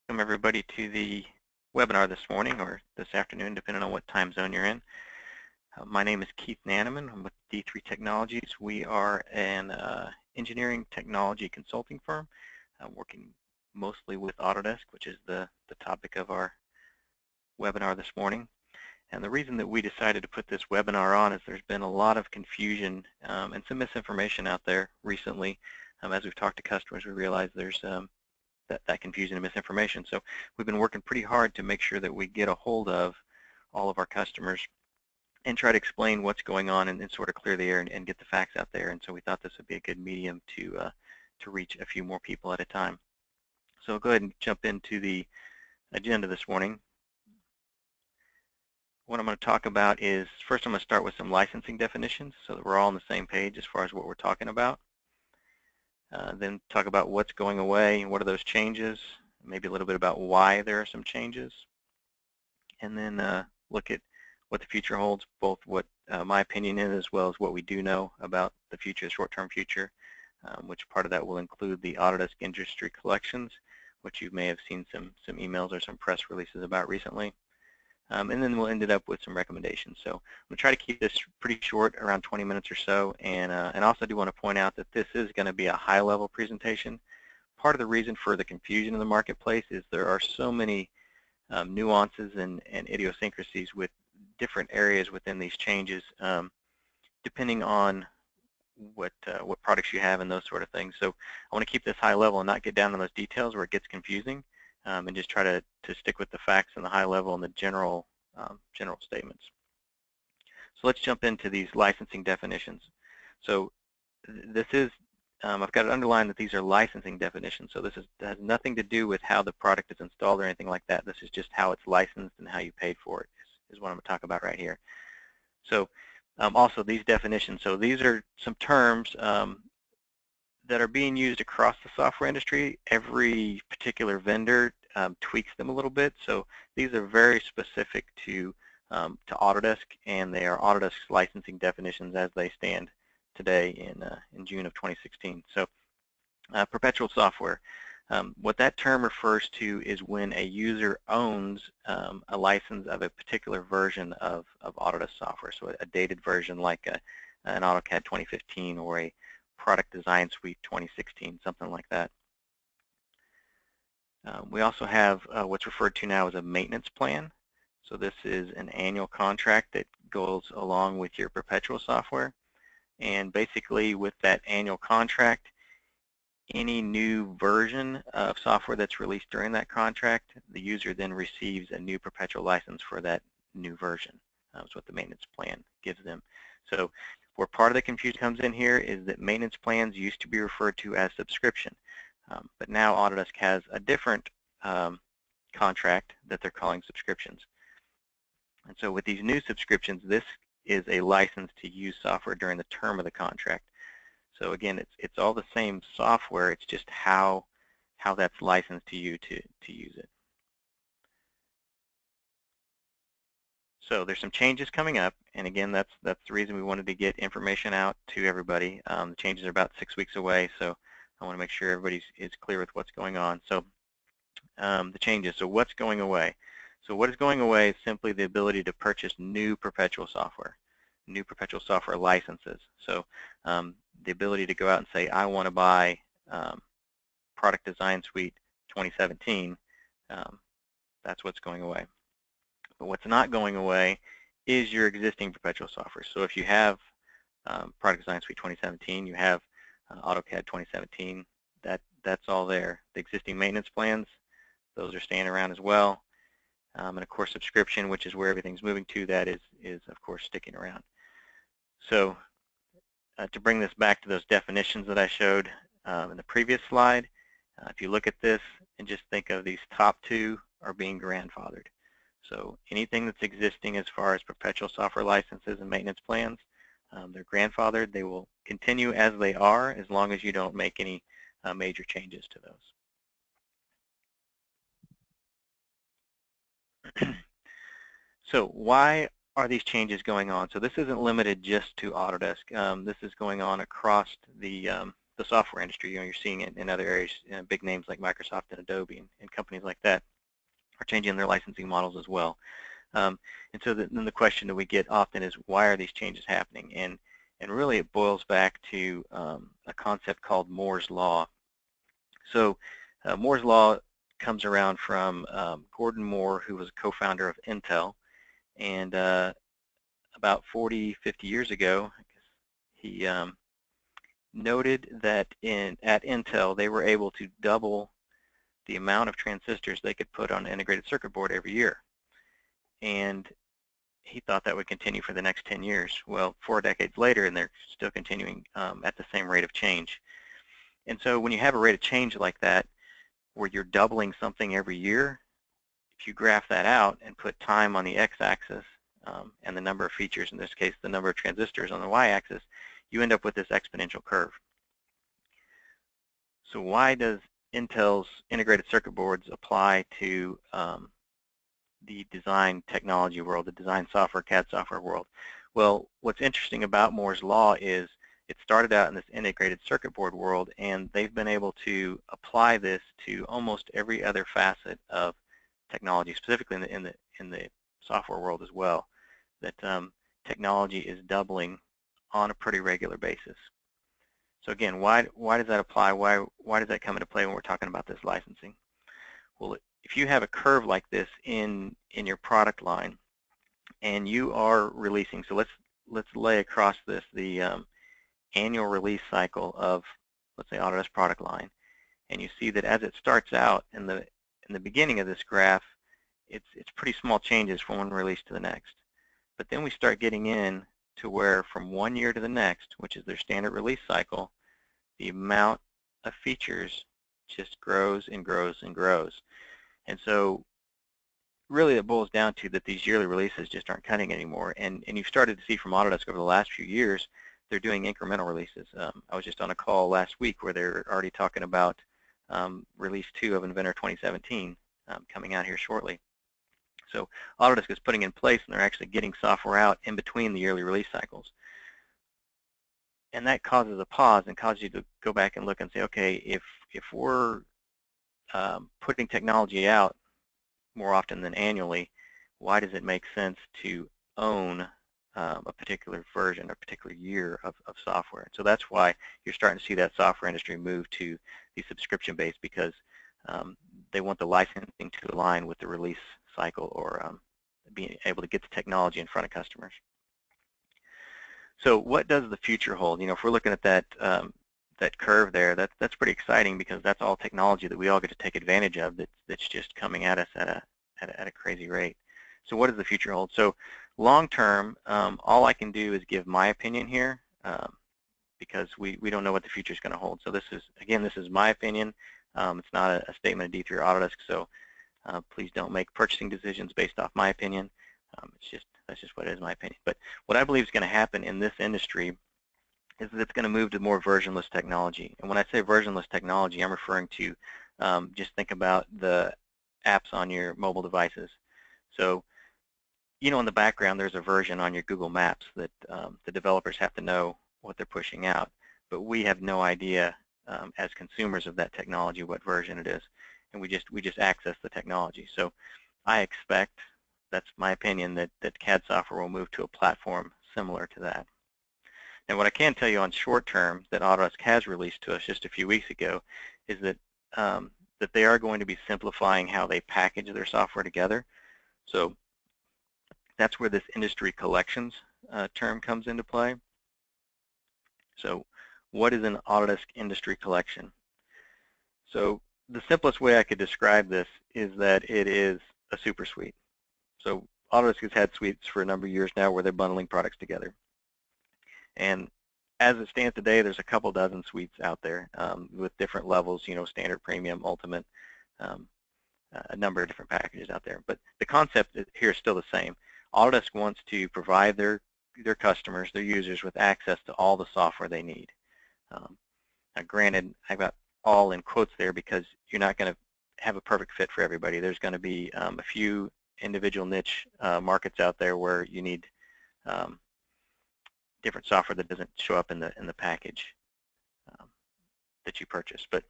Welcome everybody to the webinar this morning or this afternoon, depending on what time zone you're in. My name is Keith Nanneman. I'm with D3 Technologies. We are an engineering technology consulting firm working mostly with Autodesk, which is the topic of our webinar this morning. And the reason that we decided to put this webinar on is there's been a lot of confusion and some misinformation out there recently. As we've talked to customers, we realize there's that confusion and misinformation. So we've been working pretty hard to make sure that we get a hold of all of our customers and try to explain what's going on and sort of clear the air and get the facts out there. And so we thought this would be a good medium to reach a few more people at a time. So go ahead and jump into the agenda this morning. What I'm going to talk about is, first I'm going to start with some licensing definitions so that we're all on the same page as far as what we're talking about. Then talk about what's going away, what are those changes, maybe a little bit about why there are some changes, and then look at what the future holds, both what my opinion is as well as what we do know about the future, the short-term future, which part of that will include the Autodesk Industry Collections, which you may have seen some emails or some press releases about recently. And then we'll end it up with some recommendations. So I'm going to try to keep this pretty short, around 20 minutes or so, and also do want to point out that this is going to be a high-level presentation. Part of the reason for the confusion in the marketplace is there are so many nuances and idiosyncrasies with different areas within these changes, depending on what products you have and those sort of things. So I want to keep this high level and not get down on those details where it gets confusing. And just try to stick with the facts and the high level and the general statements. So let's jump into these licensing definitions. So this is, I've got it underlined that these are licensing definitions. So this has nothing to do with how the product is installed or anything like that. This is just how it's licensed and how you paid for it is what I'm going to talk about right here. So also these definitions. So these are some terms that are being used across the software industry. Every particular vendor tweaks them a little bit. So these are very specific to Autodesk, and they are Autodesk's licensing definitions as they stand today in June of 2016. So perpetual software. What that term refers to is when a user owns a license of a particular version of Autodesk software. So a dated version like an AutoCAD 2015 or a Product Design Suite 2016, something like that. We also have what's referred to now as a maintenance plan. So this is an annual contract that goes along with your perpetual software. And basically with that annual contract, any new version of software that's released during that contract, the user then receives a new perpetual license for that new version. That's what the maintenance plan gives them. So where part of the confusion comes in here is that maintenance plans used to be referred to as subscription, but now Autodesk has a different contract that they're calling subscriptions. And so with these new subscriptions, this is a license to use software during the term of the contract. So again, it's all the same software, it's just how that's licensed to you to use it. So there's some changes coming up, and again, that's the reason we wanted to get information out to everybody. The changes are about 6 weeks away, so I want to make sure everybody is clear with what's going on. So the changes. So what's going away? So what is going away is simply the ability to purchase new perpetual software licenses. So the ability to go out and say, I want to buy Product Design Suite 2017. That's what's going away. But what's not going away is your existing perpetual software. So if you have Product Design Suite 2017, you have AutoCAD 2017, that's all there. The existing maintenance plans, those are staying around as well. And of course subscription, which is where everything's moving to, that is of course sticking around. So to bring this back to those definitions that I showed in the previous slide, if you look at this and just think of these top two are being grandfathered. So anything that's existing as far as perpetual software licenses and maintenance plans, they're grandfathered. They will continue as they are as long as you don't make any major changes to those. So why are these changes going on? So this isn't limited just to Autodesk. This is going on across the the software industry. You're seeing it in other areas. Big names like Microsoft and Adobe and companies like that are changing their licensing models as well. And so then the question that we get often is, why are these changes happening? And really it boils back to a concept called Moore's Law. So Moore's Law comes around from Gordon Moore, who was a co-founder of Intel. And about 40, 50 years ago, he noted that at Intel they were able to double the amount of transistors they could put on an integrated circuit board every year. And he thought that would continue for the next 10 years. Well, 4 decades later, and they're still continuing at the same rate of change. And so when you have a rate of change like that, where you're doubling something every year, if you graph that out and put time on the x-axis and the number of features, in this case the number of transistors on the y-axis, you end up with this exponential curve. So why does Intel's integrated circuit boards apply to the design technology world, the design software, CAD software world? Well, what's interesting about Moore's Law is it started out in this integrated circuit board world, and they've been able to apply this to almost every other facet of technology, specifically in the software world as well. That technology is doubling on a pretty regular basis. So again, why does that apply? Why does that come into play when we're talking about this licensing? Well, if you have a curve like this in your product line, and you are releasing, so let's lay across this the annual release cycle of, let's say, Autodesk product line, and you see that as it starts out in the beginning of this graph, it's pretty small changes from one release to the next. But then we start getting in to where from 1 year to the next, which is their standard release cycle, the amount of features just grows and grows and grows. And so really it boils down to that these yearly releases just aren't cutting anymore. And you've started to see from Autodesk over the last few years, they're doing incremental releases. I was just on a call last week where they're already talking about release 2 of Inventor 2017 coming out here shortly. So Autodesk is putting in place, and they're actually getting software out in between the yearly release cycles. And that causes a pause and causes you to go back and look and say, okay, if we're putting technology out more often than annually, why does it make sense to own a particular version, a particular year of software? So that's why you're starting to see that software industry move to the subscription base, because they want the licensing to align with the release cycle, or being able to get the technology in front of customers. So what does the future hold? You know, if we're looking at that that curve there, that's pretty exciting, because that's all technology that we all get to take advantage of that's just coming at us at a crazy rate. So what does the future hold? So long term, all I can do is give my opinion here, because we don't know what the future is going to hold. So this is my opinion. It's not a statement of D3 or Autodesk, so please don't make purchasing decisions based off my opinion. That's just what it is, my opinion. But what I believe is going to happen in this industry is that it's going to move to more versionless technology. And when I say versionless technology, I'm referring to just think about the apps on your mobile devices. So, you know, in the background, there's a version on your Google Maps that the developers have to know what they're pushing out. But we have no idea as consumers of that technology what version it is, and we just access the technology. So I expect, that's my opinion, that CAD software will move to a platform similar to that. And what I can tell you on short term that Autodesk has released to us just a few weeks ago is that that they are going to be simplifying how they package their software together. So that's where this industry collections term comes into play. So what is an Autodesk industry collection? So the simplest way I could describe this is that it is a super suite. So Autodesk has had suites for a number of years now where they're bundling products together. And as it stands today, there's a couple dozen suites out there with different levels, you know, standard, premium, ultimate, a number of different packages out there. But the concept here is still the same. Autodesk wants to provide their customers, their users, with access to all the software they need. Now, granted, I've got all in quotes there because you're not going to have a perfect fit for everybody. There's going to be a few individual niche markets out there where you need different software that doesn't show up in the package. that you purchase. But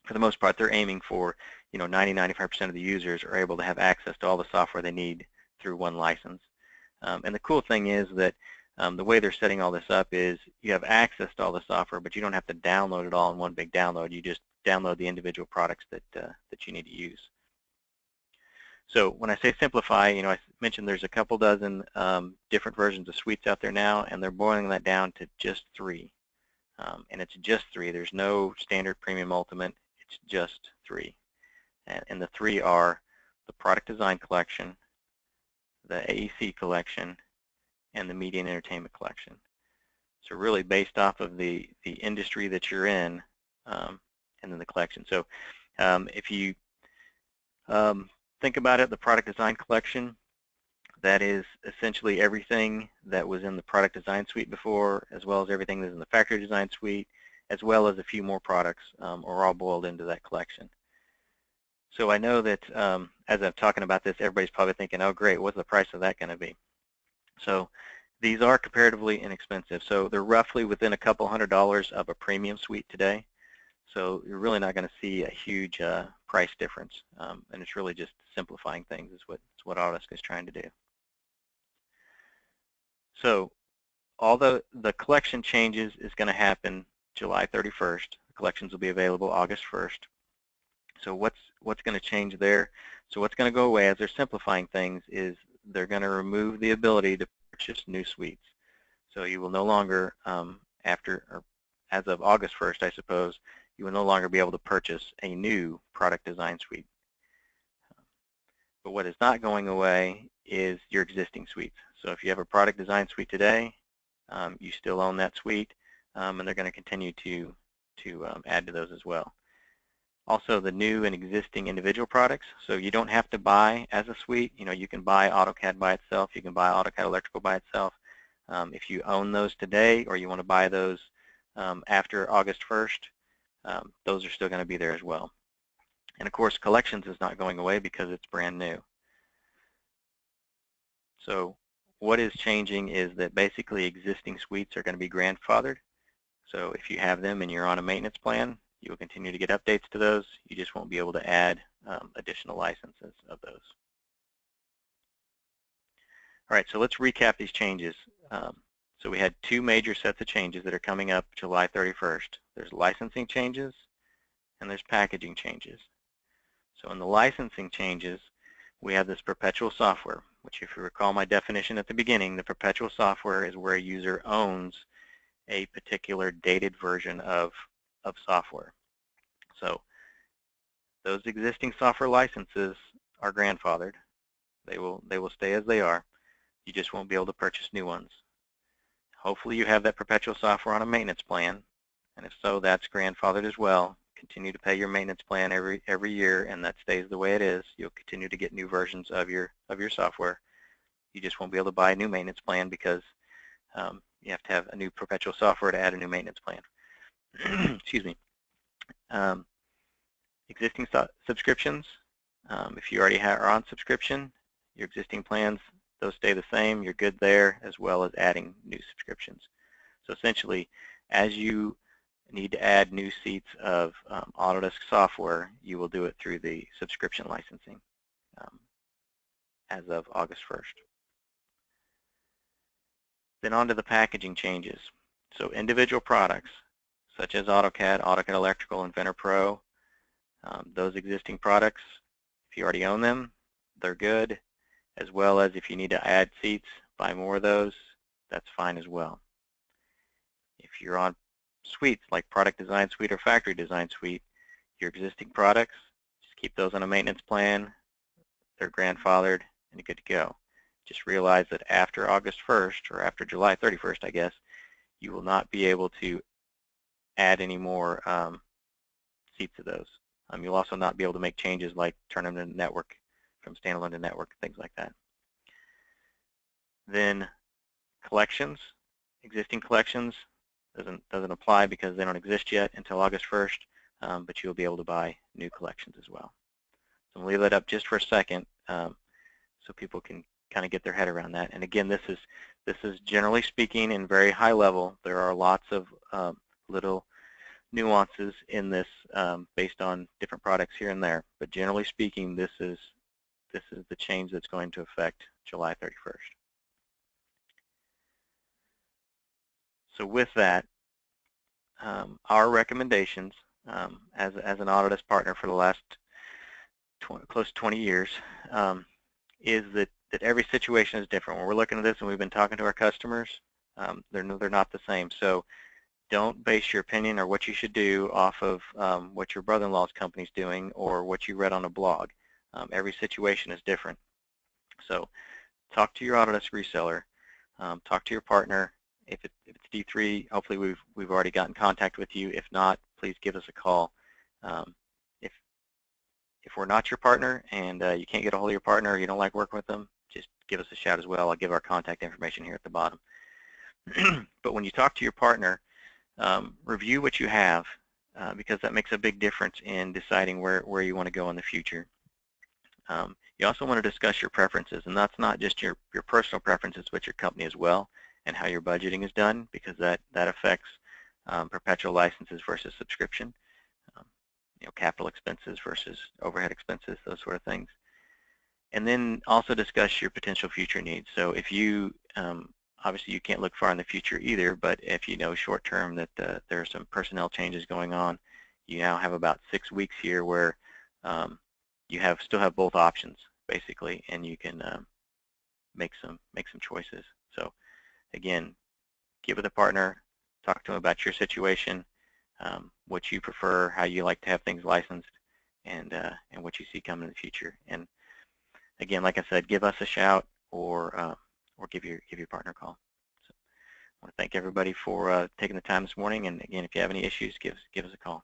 for the most part, they're aiming for, 90-95% of the users are able to have access to all the software they need through one license. And the cool thing is that the way they're setting all this up is you have access to all the software, but you don't have to download it all in one big download. You just download the individual products that you need to use. So when I say simplify, I mentioned there's a couple dozen different versions of suites out there now, and they're boiling that down to just 3. And it's just 3. There's no standard, premium, ultimate. It's just 3. And the 3 are the product design collection, the AEC collection, and the media and entertainment collection. So really based off of the industry that you're in, and then the collection. So if you think about it, the product design collection, that is essentially everything that was in the product design suite before, as well as everything that's in the factory design suite, as well as a few more products, are all boiled into that collection. So I know that as I'm talking about this, everybody's probably thinking, oh great, what's the price of that going to be? So these are comparatively inexpensive. So they're roughly within a couple $100 of a premium suite today. So you're really not going to see a huge price difference, and it's really just simplifying things is what Autodesk is trying to do. So all the collection changes is going to happen July 31st. The collections will be available August 1st. So what's going to change there? So what's going to go away as they're simplifying things is they're going to remove the ability to purchase new suites. So you will no longer, as of August 1st, I suppose, you will no longer be able to purchase a new product design suite. But what is not going away is your existing suites. So if you have a product design suite today, you still own that suite, and they're going to continue to add to those as well. Also, the new and existing individual products. So you don't have to buy as a suite. You can buy AutoCAD by itself. You can buy AutoCAD Electrical by itself. If you own those today, or you want to buy those after August 1st, those are still going to be there as well. And of course, collections is not going away because it's brand new. So what is changing is that basically existing suites are going to be grandfathered. So if you have them and you're on a maintenance plan, you will continue to get updates to those. You just won't be able to add additional licenses of those. All right, so let's recap these changes. So we had 2 major sets of changes that are coming up July 31st. There's licensing changes and there's packaging changes. So in the licensing changes, we have this perpetual software, which if you recall my definition at the beginning, the perpetual software is where a user owns a particular dated version of software. So those existing software licenses are grandfathered. They will stay as they are. You just won't be able to purchase new ones. Hopefully you have that perpetual software on a maintenance plan, and if so, that's grandfathered as well. Continue to pay your maintenance plan every year, and that stays the way it is. You'll continue to get new versions of your software. You just won't be able to buy a new maintenance plan because you have to have a new perpetual software to add a new maintenance plan. Excuse me. Existing subscriptions, if you already are on subscription, your existing plans, those stay the same. You're good there, as well as adding new subscriptions. So essentially, as you need to add new seats of Autodesk software, you will do it through the subscription licensing as of August 1st. Then on to the packaging changes. So individual products, such as AutoCAD, AutoCAD Electrical, Inventor Pro, those existing products, if you already own them, they're good, as well as if you need to add seats, buy more of those, that's fine as well. If you're on suites like Product Design Suite or Factory Design Suite, your existing products, just keep those on a maintenance plan, they're grandfathered, and you're good to go. Just realize that after August 1st, or after July 31st, I guess, you will not be able to add any more seats of those. You'll also not be able to make changes like turn them into network, from standalone to network, things like that. Then collections, existing collections, doesn't apply because they don't exist yet until August 1st, but you'll be able to buy new collections as well. So I'm going to leave that up just for a second so people can kind of get their head around that. And again, this is generally speaking in very high level. There are lots of little nuances in this based on different products here and there. But generally speaking, this is the change that's going to affect July 31st. So with that, our recommendations as an Autodesk partner for the last close to 20 years is that every situation is different. When we're looking at this and we've been talking to our customers, they're not the same. So don't base your opinion or what you should do off of what your brother-in-law's company is doing or what you read on a blog. Every situation is different. So talk to your Autodesk reseller, talk to your partner. If it's D3, hopefully we've already gotten in contact with you. If not, please give us a call. If we're not your partner and you can't get a hold of your partner or you don't like working with them, just give us a shout as well. I'll give our contact information here at the bottom. But when you talk to your partner, review what you have because that makes a big difference in deciding where you want to go in the future. You also want to discuss your preferences, and that's not just your personal preferences, but your company as well, and how your budgeting is done, because that affects perpetual licenses versus subscription, capital expenses versus overhead expenses, those sort of things. And then also discuss your potential future needs. So if you, obviously you can't look far in the future either, but if you know short term that there are some personnel changes going on, you now have about 6 weeks here where you still have both options basically, and you can make some choices. So again, get with a partner, talk to them about your situation, what you prefer, how you like to have things licensed, and what you see coming in the future. And again, like I said, give us a shout or give your partner a call. So I want to thank everybody for taking the time this morning. And again, if you have any issues, give us a call.